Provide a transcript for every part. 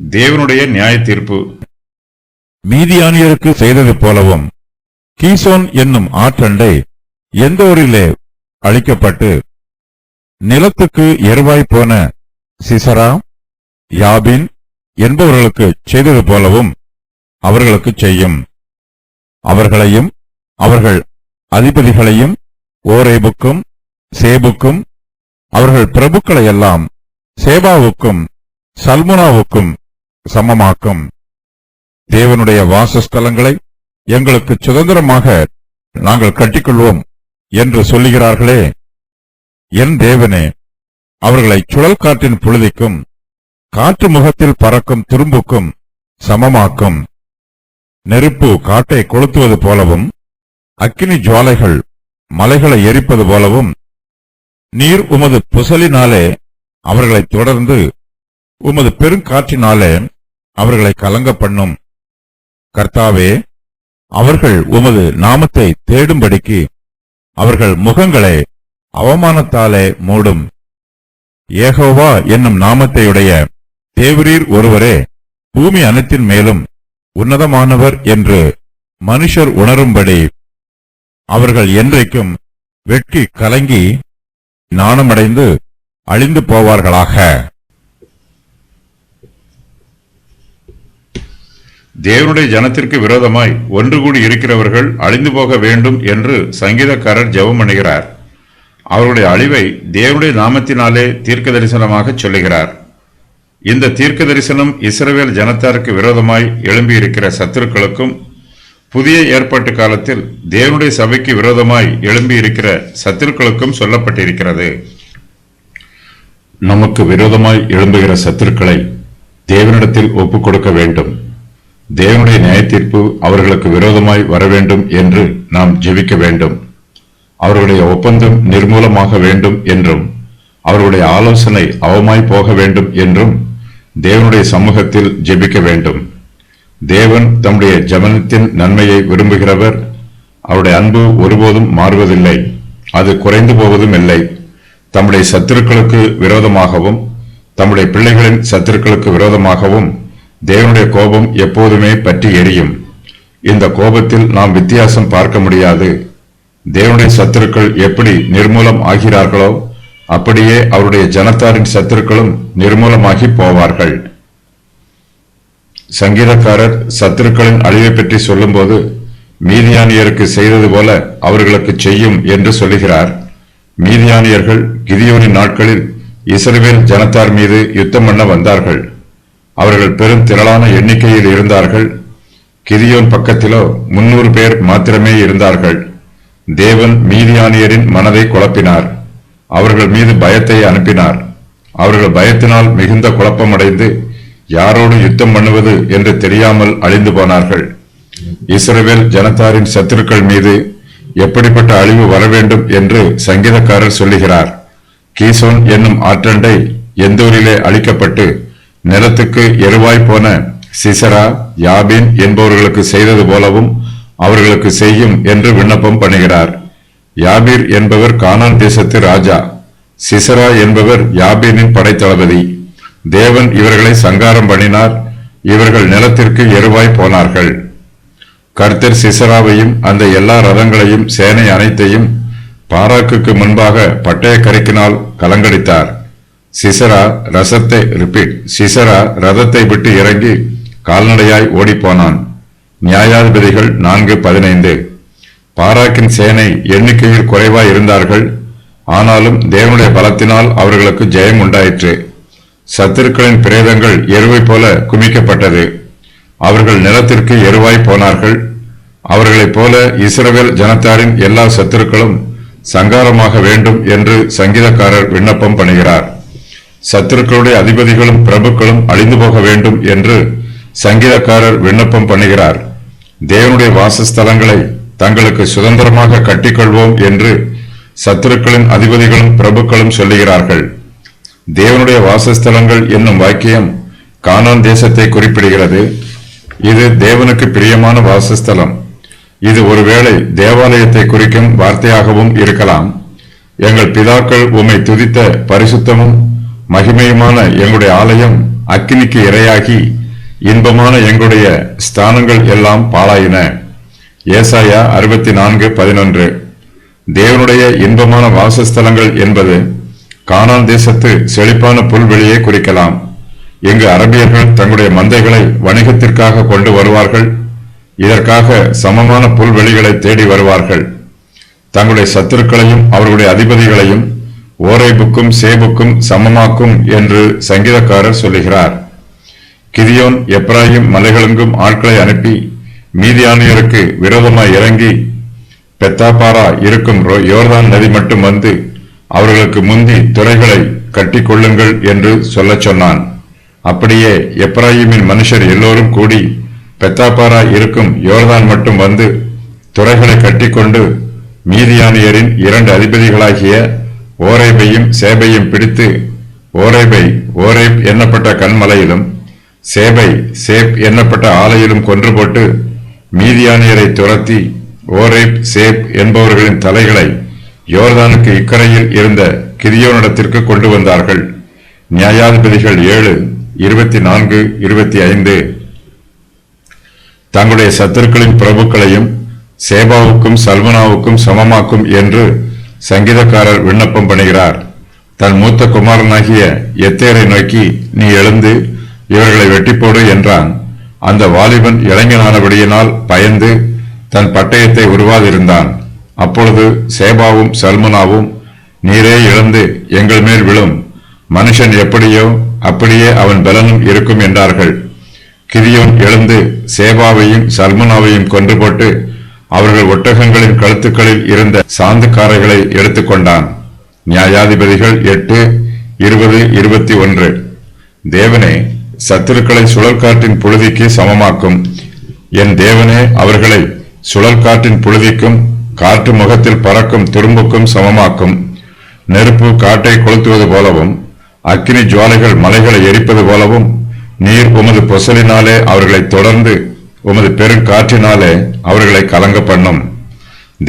தேவனுடைய நியாய தீர்ப்பு. மீதியானியருக்கு செய்தது போலவும் கீசோன் என்னும் ஆற்றண்டை எந்தோரிலே அழிக்கப்பட்டு நிலத்துக்கு எருவாய் போன சிசரா யாபின் என்பவர்களுக்கு செய்தது போலவும் அவர்களுக்கு செய்யும். அவர்களையும் அவர்கள் அதிபதிகளையும் ஓரேபுக்கும் சேபுக்கும் அவர்கள் பிரபுக்களையெல்லாம் சேபாவுக்கும் சல்முனாவுக்கும் சமமாக்கும். தேவனுடைய வாசஸ்தலங்களை எங்களுக்கு சுதந்திரமாக நாங்கள் கட்டிக்கொள்வோம் என்று சொல்லுகிறார்களே, என் தேவனே, அவர்களை சுழல் காற்றின் புழுதிக்கும் காற்று முகத்தில் பறக்கும் துரும்புக்கும் சமமாக்கும். நெருப்பு காட்டை கொளுத்துவது போலவும் அக்கினி ஜுவாலைகள் மலைகளை எரிப்பது போலவும் நீர் உமது புசலினாலே அவர்களை தொடர்ந்து உமது பெருங்காற்றினாலே அவர்களை கலங்க பண்ணும். கர்த்தாவே, அவர்கள் உமது நாமத்தை தேடும்படிக்கு அவர்கள் முகங்களை அவமானத்தாலே மூடும். யெகோவா என்னும் நாமத்தையுடைய தேவரீர் ஒருவரே பூமி அனைத்தின் மேலும் உன்னதமானவர் என்று மனுஷர் உணரும்படி அவர்கள் என்றைக்கும் வெட்கி கலங்கி நாணமடைந்து அழிந்து போவார்களாக. தேவனுடைய ஜனத்திற்கு விரோதமாய் ஒன்று கூடி இருக்கிறவர்கள் அழிந்து போக வேண்டும் என்று சங்கீதக்காரர் ஜெபம் பண்ணுகிறார். அவருடைய அழிவை தேவனுடைய நாமத்தினாலே தீர்க்க தரிசனமாக சொல்லுகிறார். இந்த தீர்க்க தரிசனம் இஸ்ரவேல் ஜனத்தாருக்கு விரோதமாய் எழும்பியிருக்கிற சத்துருக்களுக்கும் புதிய ஏற்பாட்டு காலத்தில் தேவனுடைய சபைக்கு விரோதமாய் எழும்பியிருக்கிற சத்துருக்களுக்கும் சொல்லப்பட்டிருக்கிறது. நமக்கு விரோதமாய் எழும்புகிற சத்துருக்களை தேவனிடத்தில் ஒப்புக் கொடுக்க வேண்டும். தேவனுடைய நியாயத்தீர்ப்பு அவர்களுக்கு விரோதமாய் வர வேண்டும் என்று நாம் ஜெபிக்க வேண்டும். அவர்களுடைய ஒப்பந்தம் நிர்மூலமாக வேண்டும் என்றும் அவர்களுடைய ஆலோசனை அவமாய் போக வேண்டும் என்றும் தேவனுடைய சமூகத்தில் ஜெபிக்க வேண்டும். தேவன் தம்முடைய ஜனத்தின் நன்மையை விரும்புகிறவர். அவருடைய அன்பு ஒருபோதும் மாறுவதில்லை, அது குறைந்து போவதும் இல்லை. தம்முடைய சத்துருக்களுக்கு விரோதமாகவும் தம்முடைய பிள்ளைகளின் சத்துருக்களுக்கு விரோதமாகவும் தேவனுடைய கோபம் எப்போதுமே பற்றி எரியும். இந்த கோபத்தில் நாம் வித்தியாசம் பார்க்க முடியாது. தேவனுடைய சத்துருக்கள் எப்படி நிர்மூலம் ஆகிறார்களோ அப்படியே அவருடைய ஜனத்தாரின் சத்துருக்களும் நிர்மூலமாகி போவார்கள். சங்கீதக்காரர் சத்துருக்களின் அழிவை பற்றி சொல்லும்போது மீதியானியருக்கு செய்தது போல அவர்களுக்கு செய்யும் என்று சொல்லுகிறார். மீதியானியர்கள் கிதியோனின் நாட்களில் இஸ்ரவேல் ஜனத்தார் மீது யுத்தம் பண்ண வந்தார்கள். அவர்கள் பெரும் திரளான எண்ணிக்கையில் இருந்தார்கள். கிதியோன் பக்கத்திலோ 300 பேர் மாத்திரமே இருந்தார்கள். தேவன் மீதியானியரின் மனதை குழப்பினார். அவர்கள் மீது பயத்தை அனுப்பினார். அவர்கள் பயத்தினால் மிகுந்த குழப்பமடைந்து யாரோடு யுத்தம் பண்ணுவது என்று தெரியாமல் அழிந்து போனார்கள். இஸ்ரவேல் ஜனத்தாரின் சத்துருக்கள் மீது எப்படிப்பட்ட அழிவு வர வேண்டும் என்று சங்கீதக்காரர் சொல்லுகிறார். கீசோன் என்னும் ஆற்றண்டை எந்தூரிலே அழிக்கப்பட்டு நிலத்துக்கு எருவாய் போன சிசரா யாபின் என்பவர்களுக்கு செய்தது போலவும் அவர்களுக்கு செய்யும் என்று விண்ணப்பம் பண்ணுகிறார். யாபீர் என்பவர் கானான் தேசத்து ராஜா. சிசரா என்பவர் யாபீனின் படைத்தளபதி. தேவன் இவர்களை சங்காரம் பண்ணினார். இவர்கள் நிலத்திற்கு எருவாய் போனார்கள். கர்த்தர் சிசராவையும் அந்த எல்லா ரதங்களையும் சேனை அனைத்தையும் பாராக்குக்கு முன்பாக பட்டய கரைக்கினால் கலங்கடித்தார். சிசரா ரதத்தை விட்டு இறங்கி கால்நடையாய் ஓடிப்போனான். நியாயாதிபதிகள் 4:15. பாராக்கின் சேனை எண்ணிக்கையில் குறைவாய் இருந்தார்கள். ஆனாலும் தேவனுடைய பலத்தினால் அவர்களுக்கு ஜெயம் உண்டாயிற்று. சத்துருக்களின் பிரேதங்கள் எருவை போல குமிக்கப்பட்டது. அவர்கள் நிலத்திற்கு எருவாய் போனார்கள். அவர்களைப் போல இஸ்ரவேல் ஜனத்தாரின் எல்லா சத்துருக்களும் சங்காரமாக வேண்டும் என்று சங்கீதக்காரர் விண்ணப்பம் பண்ணுகிறார். சத்துருக்களுடைய அதிபதிகளும் பிரபுக்களும் அழிந்து போக வேண்டும் என்று சங்கீதக்காரர் விண்ணப்பம் பண்ணுகிறார். தேவனுடைய வாசஸ்தலங்களை தங்களுக்கு சுதந்திரமாக கட்டிக்கொள்வோம் என்று சத்துருக்களின் அதிபதிகளும் பிரபுக்களும் சொல்லுகிறார்கள். தேவனுடைய வாசஸ்தலங்கள் என்னும் வாக்கியம் கானான் தேசத்தை குறிப்பிடுகிறது. இது தேவனுக்கு பிரியமான வாசஸ்தலம். இது ஒருவேளை தேவாலயத்தை குறிக்கும் வார்த்தையாகவும் இருக்கலாம். எங்கள் பிதாக்கள் உம்மை துதித்த பரிசுத்தமும் மகிமையுமான எங்களுடைய ஆலயம் அக்கினிக்கு இரையாகி இன்பமான எங்களுடைய ஸ்தானங்கள் எல்லாம் பாழாயின. ஏசாயா 64:11. தேவனுடைய இன்பமான வாசஸ்தலங்கள் என்பது கானான் தேசத்து செழிப்பான புல்வெளியை குறிக்கலாம். இங்கு அரபியர்கள் தங்களுடைய மந்தைகளை வணிகத்திற்காக கொண்டு வருவார்கள். இதற்காக சமமான புல்வெளிகளை தேடி வருவார்கள். தங்களுடைய சத்துருக்களையும் அவர்களுடைய அதிபதிகளையும் ஓரேபுக்கும் சேபுக்கும் சமமாக்கும் என்று சங்கீதக்காரர் சொல்லுகிறார். கிதியோன் எப்ராயிம் மலைகளெங்கும் ஆட்களை அனுப்பி மீதியானியருக்கு விரோதமாய் இறங்கி பெத்தாபாரா இருக்கும் யோர்தான் நதி மட்டும் வந்து அவர்களுக்கு முந்தி துறைகளை கட்டிக் கொள்ளுங்கள் என்று சொல்லச் சொன்னான். அப்படியே எப்ராயிமின் மனுஷர் எல்லோரும் கூடி பெத்தாபாரா இருக்கும் யோர்தான் மட்டும் வந்து துறைகளை கட்டிக்கொண்டு மீதியானியரின் 2 அதிபதிகளாகிய ஓரேபையும் சேபையும் பிடித்து ஓரேபை ஓரேப் என்னப்பட்ட கண்மலையிலும் சேபை சேப் என்னப்பட்ட ஆலையிலும் கொன்று போட்டு மீதியானியரை துரத்தி ஓரேப் சேப் என்பவர்களின் தலைகளை யோர்தானுக்கு இக்கரையில் இருந்த கிதியோனிடத்திற்கு கொண்டு வந்தார்கள். நியாயாதிபதிகள் 7:24-25. தங்களுடைய சத்துருக்களின் பிரபுக்களையும் சேபாவுக்கும் சல்மனாவுக்கும் சமமாக்கும் என்று சங்கீதக்காரர் விண்ணப்பம் பண்ணுகிறார். தன் மூத்த குமாரனாகிய எத்தேரை நோக்கி, நீ எழுந்து இவர்களை வெட்டிப்போடு என்றான். அந்த வாலிபன் இளைஞனானபடியினால் பயந்து தன் பட்டயத்தை உருவாதிருந்தான். அப்பொழுது சேபாவும் சல்மனாவும், நீரே எழுந்து எங்கள் மேல் விழும், மனுஷன் எப்படியோ அப்படியே அவன் பலனும் இருக்கும் என்றார்கள். கிதியோன் எழுந்து சேபாவையும் சல்மனாவையும் கொன்று போட்டு அவர்கள் ஒட்டகங்களின் கழுத்துக்களில் இருந்த சாந்துக்காரைகளை எடுத்துக்கொண்டான். நியாயாதிபதிகள் 8:20-21. தேவனே, சத்துருக்களை சுழற்காற்றின் புழுதிக்கு சமமாக்கும். என் தேவனே, அவர்களை சுழற்காற்றின் புழுதிக்கும் காற்று முகத்தில் பறக்கும் துரும்புக்கும் சமமாக்கும். நெருப்பு காட்டை கொளுத்துவது போலவும் அக்கினி ஜுவாலைகள் மலைகளை எரிப்பது போலவும் நீர் உமது பொசலினாலே அவர்களை தொடர்ந்து உமது பெருங்காற்றினாலே அவர்களை கலங்க பண்ணும்.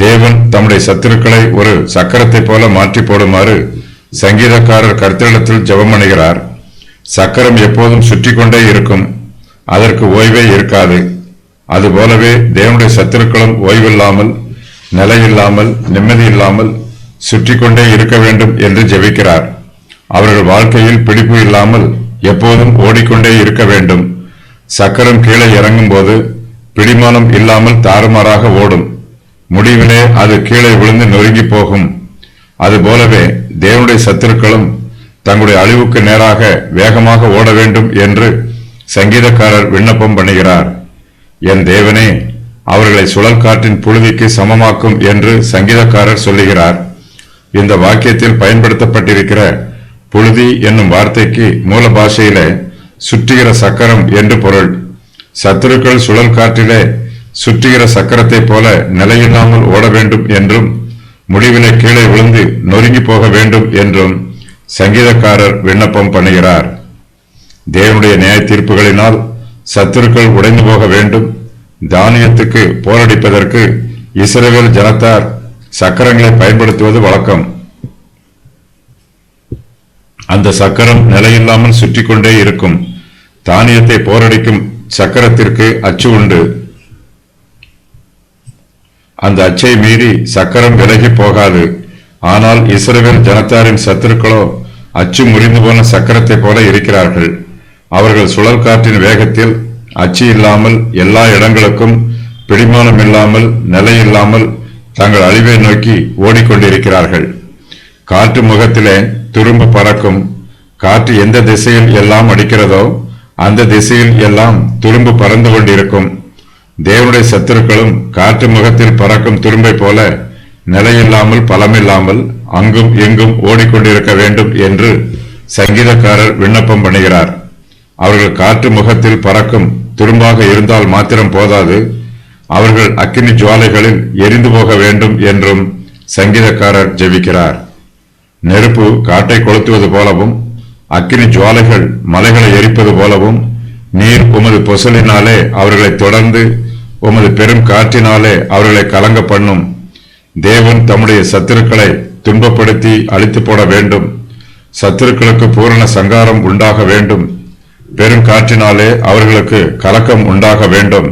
தேவன் தம்முடைய சத்துருக்களை ஒரு சக்கரத்தை போல மாற்றி போடுமாறு சங்கீதக்காரர் கர்த்தரிடத்தில் ஜெபம் பண்ணுகிறார். சக்கரம் எப்போதும் சுற்றி கொண்டே இருக்கும், அதற்கு ஓய்வே இருக்காது. அதுபோலவே தேவனுடைய சத்துருக்களும் ஓய்வில்லாமல், நிலையில்லாமல், நிம்மதி இல்லாமல் சுற்றி கொண்டே இருக்க வேண்டும் என்று ஜெபிக்கிறார். அவர்கள் வாழ்க்கையில் பிடிப்பு இல்லாமல் எப்போதும் ஓடிக்கொண்டே இருக்க வேண்டும். சக்கரம் கீழே இறங்கும் போது பிடிமானம் இல்லாமல் தாறுமாறாக ஓடும். முடிவிலே அது கீழே விழுந்து நொறுங்கி போகும். அதுபோலவே தேவனுடைய சத்துருக்களும் தங்களுடைய அழிவுக்கு நேராக வேகமாக ஓட வேண்டும் என்று சங்கீதக்காரர் விண்ணப்பம் பண்ணுகிறார். என் தேவனே, அவர்களை சுழற்காற்றின் புழுதிக்கு சமமாக்கும் என்று சங்கீதக்காரர் சொல்லுகிறார். இந்த வாக்கியத்தில் பயன்படுத்தப்பட்டிருக்கிற புழுதி என்னும் வார்த்தைக்கு மூல பாஷையிலே சுற்றுகிற சக்கரம் என்று பொருள். சத்துருக்கள் சுழற்காற்றிலே சுற்றுகிற சக்கரத்தை போல நிலையில்லாமல் ஓட வேண்டும் என்றும் முடிவிலே கீழே விழுந்து நொறுங்கி போக வேண்டும் என்றும் சங்கீதக்காரர் விண்ணப்பம் பண்ணுகிறார். தேவனுடைய நியாய தீர்ப்புகளினால் சத்துருக்கள் உடைந்து போக வேண்டும். தானியத்துக்கு போரடிப்பதற்கு இஸ்ரவேல் ஜனத்தார் சக்கரங்களை பயன்படுத்துவது வழக்கம். அந்த சக்கரம் நிலையில்லாமல் சுற்றி கொண்டே இருக்கும். தானியத்தை போரடிக்கும் சக்கரத்திற்கு அச்சு உண்டு. அந்த அச்சை மீறி சக்கரம் விலகி போகாது. ஆனால் இஸ்ரவேல் ஜனத்தாரின் சத்துருக்களோ அச்சு முறிந்து போன சக்கரத்தை போல இருக்கிறார்கள். அவர்கள் சுழற்காற்றின் வேகத்தில் அச்சு இல்லாமல், எல்லா இடங்களுக்கும் பிடிமானம் இல்லாமல், நிலையில்லாமல் தங்கள் அழிவை நோக்கி ஓடிக்கொண்டிருக்கிறார்கள். காற்று முகத்திலே துரும்பு பறக்கும். காற்று எந்த திசையில் எல்லாம் அடிக்கிறதோ அந்த திசையில் எல்லாம் துரும்பு பறந்து கொண்டிருக்கும். தேவனுடைய சத்துருக்களும் காற்று முகத்தில் பறக்கும் துரும்பை போல நிலையில்லாமல், பலமில்லாமல் அங்கும் எங்கும் ஓடிக்கொண்டிருக்க வேண்டும் என்று சங்கீதக்காரர் விண்ணப்பம் பண்ணுகிறார். அவர்கள் காற்று முகத்தில் பறக்கும் துரும்பாக இருந்தால் மாத்திரம் போதாது, அவர்கள் அக்கினி ஜுவாலைகளில் எரிந்து போக வேண்டும் என்றும் சங்கீதக்காரர் ஜெபிக்கிறார். நெருப்பு காட்டை கொளுத்துவது போலவும் அக்கினி ஜுவாலைகள் மலைகளை எரிப்பது போலவும் நீர் உமது பொசலினாலே அவர்களை தொடர்ந்து உமது பெரும் காற்றினாலே அவர்களை கலங்க பண்ணும். தேவன் தம்முடைய சத்துருக்களை துன்பப்படுத்தி அழித்து போட வேண்டும். சத்துருக்களுக்கு பூரண சங்காரம் உண்டாக வேண்டும். பெருங்காற்றினாலே அவர்களுக்கு கலக்கம் உண்டாக வேண்டும்.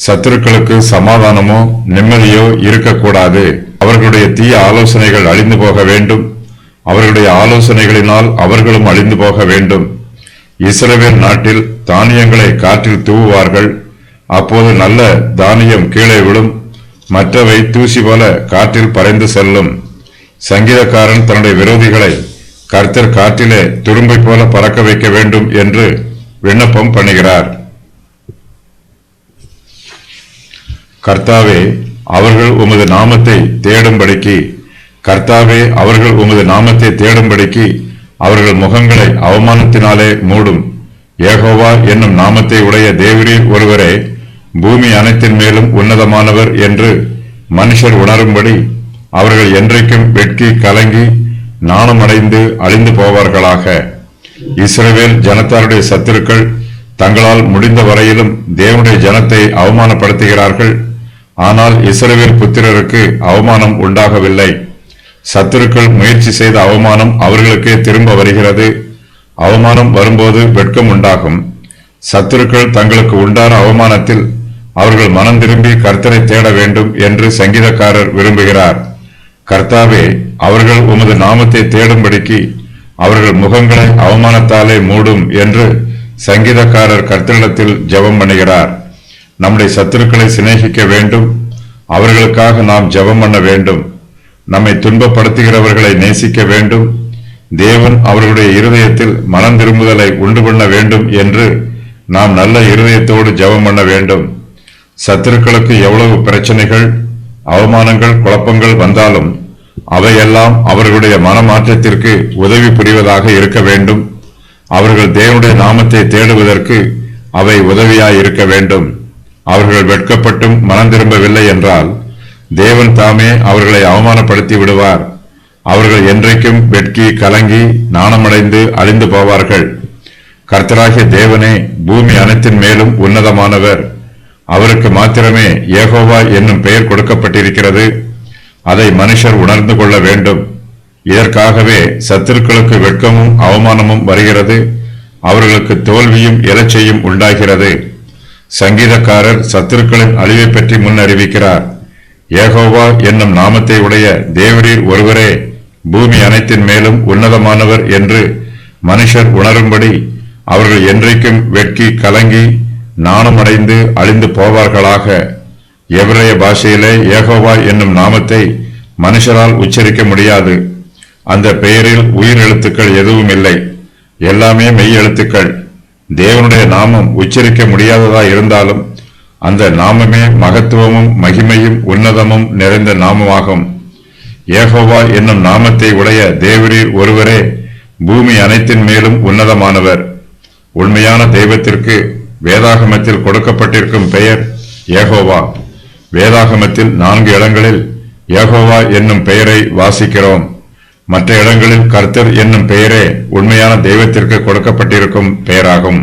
சத்துருக்களுக்கு சமாதானமோ நிம்மதியோ இருக்கக்கூடாது. அவர்களுடைய தீய ஆலோசனைகள் அழிந்து போக வேண்டும். அவர்களுடைய ஆலோசனைகளினால் அவர்களும் அழிந்து போக வேண்டும். இஸ்ரவேல் நாட்டில் தானியங்களை காற்றில் தூவுவார்கள். அப்போது நல்ல தானியம் கீழே விழும், மற்றவை தூசி போல காற்றில் பறந்து செல்லும். சங்கீதக்காரன் தன்னுடைய விரோதிகளை கர்த்தர் காற்றிலே துரும்பை போல பறக்க வைக்க வேண்டும் என்று விண்ணப்பம் பண்ணுகிறார். கர்த்தாவே, அவர்கள் உமது நாமத்தை தேடும்படிக்கு கர்த்தாவே அவர்கள் உமது நாமத்தை தேடும்படிக்கு அவர்கள் முகங்களை அவமானத்தினாலே மூடும். யெகோவா என்னும் நாமத்தை உடைய தேவரீர் ஒருவரே பூமி அனைத்தின் மேலும் உன்னதமானவர் என்று மனுஷர் உணரும்படி அவர்கள் என்றைக்கும் வெட்கி கலங்கி நாணமடைந்து அழிந்து போவார்களாக. இஸ்ரவேல் ஜனத்தாருடைய சத்துருக்கள் தங்களால் முடிந்த வரையிலும் தேவனுடைய ஜனத்தை அவமானப்படுத்துகிறார்கள். ஆனால் இஸ்ரவேல் புத்திரருக்கு அவமானம் உண்டாகவில்லை. சத்துருக்கள் முயற்சி செய்த அவமானம் அவர்களுக்கே திரும்ப வருகிறது. அவமானம் வரும்போது வெட்கம் உண்டாகும். சத்துருக்கள் தங்களுக்கு உண்டான அவமானத்தில் அவர்கள் மனம் திரும்பி கர்த்தரை தேட வேண்டும் என்று சங்கீதக்காரர் விரும்புகிறார். கர்த்தாவே, அவர்கள் உமது நாமத்தை தேடும்படிக்கு அவர்கள் முகங்களை அவமானத்தாலே மூடும் என்று சங்கீதக்காரர் கர்த்தரிடத்தில் ஜெபம் பண்ணுகிறார். நம்முடைய சத்துருக்களை சிநேகிக்க வேண்டும். அவர்களுக்காக நாம் ஜெபம் பண்ண வேண்டும். நம்மை துன்பப்படுத்துகிறவர்களை நேசிக்க வேண்டும். தேவன் அவர்களுடைய இருதயத்தில் மனம் திரும்புதலை உண்டு பண்ண வேண்டும் என்று நாம் நல்ல இருதயத்தோடு ஜெபம் பண்ண வேண்டும். சத்துருக்களுக்கு எவ்வளவு பிரச்சனைகள், அவமானங்கள், குழப்பங்கள் வந்தாலும் அவையெல்லாம் அவர்களுடைய மனமாற்றத்திற்கு உதவி புரிவதாக இருக்க வேண்டும். அவர்கள் தேவனுடைய நாமத்தை தேடுவதற்கு அவை உதவியாய் இருக்க வேண்டும். அவர்கள் வெட்கப்பட்டும் மனம் திரும்பவில்லை என்றால் தேவன் தாமே அவர்களை அவமானப்படுத்தி விடுவார். அவர்கள் என்றைக்கும் வெட்கி கலங்கி நாணமடைந்து அழிந்து போவார்கள். கர்த்தராகிய தேவனே பூமி அனைத்தின் மேலும் உன்னதமானவர். அவருக்கு மாத்திரமே யெகோவா என்னும் பெயர் கொடுக்கப்பட்டிருக்கிறது. அதை மனுஷர் உணர்ந்து கொள்ள வேண்டும். இதற்காகவே சத்துருக்களுக்கு வெட்கமும் அவமானமும் வருகிறது. அவர்களுக்கு தோல்வியும் இலச்சையும் உண்டாகிறது. சங்கீதக்காரர் சத்துருக்களின் அழிவை பற்றி முன் அறிவிக்கிறார். யெகோவா என்னும் நாமத்தை உடைய தேவரீர் ஒருவரே பூமி அனைத்தின் மேலும் உன்னதமானவர் என்று மனுஷர் உணரும்படி அவர்கள் என்றைக்கும் வெட்கி கலங்கி நாணமடைந்து அழிந்து போவார்களாக. எபிரேய பாஷையிலே யெகோவா என்னும் நாமத்தை மனுஷரால் உச்சரிக்க முடியாது. அந்த பெயரில் உயிர் எழுத்துக்கள் எதுவும் இல்லை. எல்லாமே மெய் எழுத்துக்கள். தேவனுடைய நாமம் உச்சரிக்க முடியாததா இருந்தாலும் அந்த நாமமே மகத்துவமும் மகிமையும் உன்னதமும் நிறைந்த நாமமாகும். யெகோவா என்னும் நாமத்தை உடைய தேவரீர் ஒருவரே பூமி அனைத்தின் மேலும் உன்னதமானவர். உண்மையான தெய்வத்திற்கு வேதாகமத்தில் கொடுக்கப்பட்டிருக்கும் பெயர் யெகோவா. வேதாகமத்தில் 4 இடங்களில் யெகோவா என்னும் பெயரை வாசிக்கிறோம். மற்ற இடங்களில் கர்த்தர் என்னும் பெயரே உண்மையான தெய்வத்திற்கு கொடுக்கப்பட்டிருக்கும் பெயராகும்.